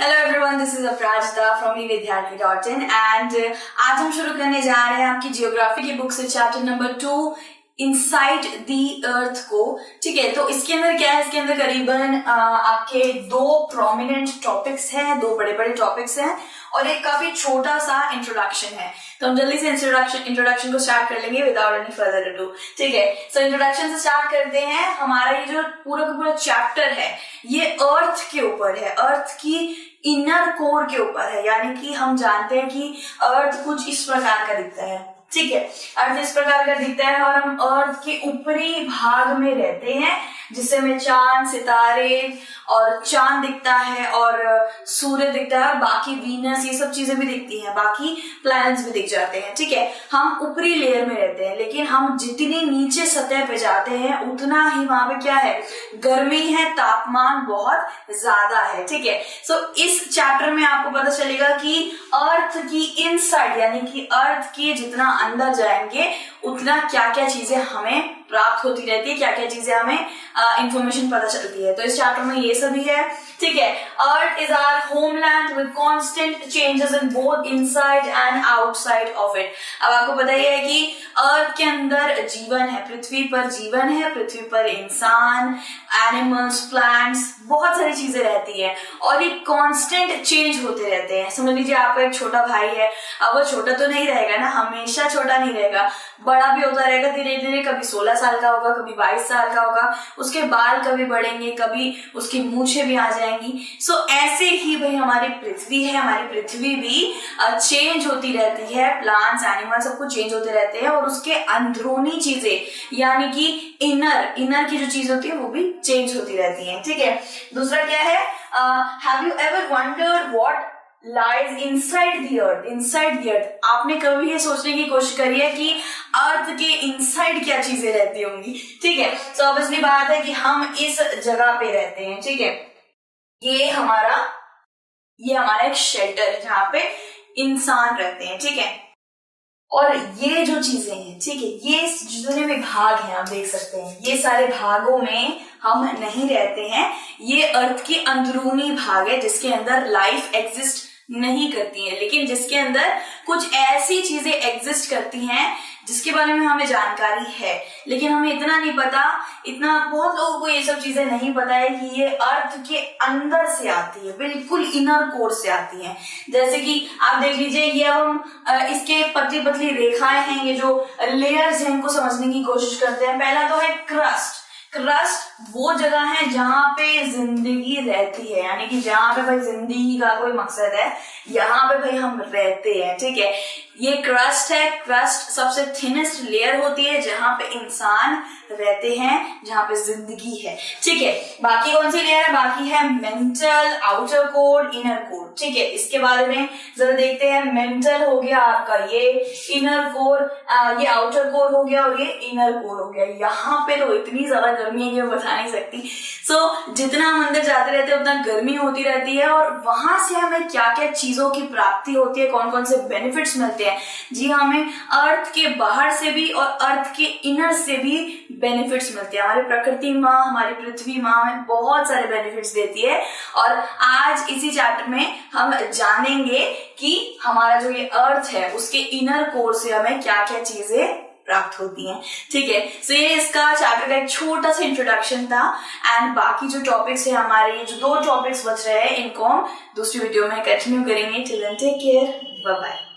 Hello everyone, this is Aparajita from evidyarthi.in and आज हम शुरू करने जा रहे हैं आपकी जियोग्राफी की बुक से chapter number 2 inside the earth को। ठीक है, तो इसके अंदर क्या है, इसके अंदर करीबन आपके दो प्रोमिनेंट टॉपिक्स हैं, दो बड़े बड़े टॉपिक्स हैं और एक काफी छोटा सा इंट्रोडक्शन है। तो हम जल्दी से इंट्रोडक्शन को स्टार्ट कर लेंगे विदाउट एनी फर्दर अडू। ठीक है, सो इंट्रोडक्शन से स्टार्ट करते हैं। हमारा ये जो पूरा का पूरा चैप्टर है ये अर्थ के ऊपर है, अर्थ की इनर कोर के ऊपर है। यानी कि हम जानते हैं कि अर्थ कुछ इस प्रकार का दिखता है। ठीक है, अर्थ इस प्रकार का दिखता है और हम अर्थ के ऊपरी भाग में रहते हैं, जिससे हमें चांद, सितारे और चांद दिखता है और सूर्य दिखता है, बाकी वीनस, ये सब चीजें भी दिखती हैं, बाकी प्लैनेट्स भी दिख जाते हैं। ठीक है, हम ऊपरी लेयर में रहते हैं, लेकिन हम जितनी नीचे सतह पे जाते हैं उतना ही वहां पे क्या है, गर्मी है, तापमान बहुत ज्यादा है। ठीक है, सो इस चैप्टर में आपको पता चलेगा कि अर्थ की इनसाइड यानी कि अर्थ के जितना अंदर जाएंगे उतना क्या क्या चीजें हमें प्राप्त होती रहती है, क्या क्या चीजें हमें इंफॉर्मेशन पता चलती है। तो इस चैप्टर में ये सभी है। ठीक है, earth is our homeland with constant changes in both inside and outside of it. अब आपको पता ही है कि अर्थ के अंदर जीवन है, पृथ्वी पर जीवन है, पृथ्वी पर इंसान, एनिमल्स, प्लांट्स, बहुत सारी चीजें रहती है और ये कांस्टेंट चेंज होते रहते हैं। समझ लीजिए आपका एक छोटा भाई है, अब वो छोटा तो नहीं रहेगा ना, हमेशा छोटा नहीं रहेगा, बड़ा भी होता रहेगा धीरे धीरे। कभी 16 साल का होगा, कभी 22 साल का होगा, उसके बाल कभी बढ़ेंगे, कभी उसकी मूछें भी आ जाएंगी। सो ऐसे ही भाई हमारी पृथ्वी है, हमारी पृथ्वी भी चेंज होती रहती है, प्लांट्स, एनिमल सब कुछ चेंज होते रहते हैं और उसके अंदरूनी चीजें यानी कि इनर की जो चीज होती है वो भी चेंज होती रहती है। ठीक है, दूसरा क्या है, have you ever wondered what lies inside the earth? Inside the earth, आपने कभी ये सोचने की कोशिश करी है कि अर्थ के इनसाइड क्या चीजें रहती होंगी? ठीक है, तो ऑब्वियसली बात है कि हम इस जगह पे रहते हैं। ठीक है, ये हमारा एक शेल्टर है जहाँ पे इंसान रहते हैं। ठीक है, और ये जो चीजें हैं, ठीक है, ये जितने भी भाग हैं आप देख सकते हैं, ये सारे भागों में हम नहीं रहते हैं। ये अर्थ की अंदरूनी भाग है जिसके अंदर लाइफ एग्जिस्ट नहीं करती है, लेकिन जिसके अंदर कुछ ऐसी चीजें एग्जिस्ट करती हैं जिसके बारे में हमें जानकारी है, लेकिन हमें इतना नहीं पता, इतना बहुत लोगों को ये सब चीजें नहीं पता है कि ये अर्थ के अंदर से आती है, बिल्कुल इनर कोर से आती है। जैसे कि आप देख लीजिए, ये अब हम इसके पतली पतली रेखाएं हैं, ये जो लेयर्स हैं इनको समझने की कोशिश करते हैं। पहला तो है क्रस्ट। क्रस्ट वो जगह है जहां पे जिंदगी रहती है, यानी कि जहां पे भाई जिंदगी का कोई मकसद है, यहाँ पे भाई हम रहते हैं। ठीक है, ये क्रस्ट है। क्रस्ट सबसे थिनेस्ट लेयर होती है जहां पे इंसान रहते हैं, जहां पे जिंदगी है। ठीक है, बाकी कौन सी लेयर है? बाकी है mental, outer core, inner core. ठीक है, इसके बारे में जरा देखते हैं। मेंटल हो गया आपका ये, इनर कोर, ये आउटर कोर हो गया और ये इनर कोर हो गया। यहाँ पे तो इतनी ज्यादा गर्मी है कि मैं बता नहीं सकती। सो जितना हम अंदर जाते रहते हैं उतना गर्मी होती रहती है और वहां से हमें क्या क्या चीजों की प्राप्ति होती है, कौन कौन से बेनिफिट्स मिलते हैं। जी हाँ, हमें अर्थ के बाहर से भी और अर्थ के इनर से भी बेनिफिट्स मिलते हैं। हमारी प्रकृति माँ, हमारी पृथ्वी माँ हमें बहुत सारे बेनिफिट्स देती है और आज इसी चैप्टर में हम जानेंगे कि हमारा जो ये अर्थ है उसके इनर कोर से हमें क्या क्या चीजें प्राप्त होती हैं। ठीक है, सो ये इसका चैप्टर का एक छोटा सा इंट्रोडक्शन था एंड बाकी जो टॉपिक्स है हमारे, ये जो दो टॉपिक्स बच रहे हैं इनको हम दूसरी वीडियो में कंटिन्यू करेंगे। Till then take care, bye bye.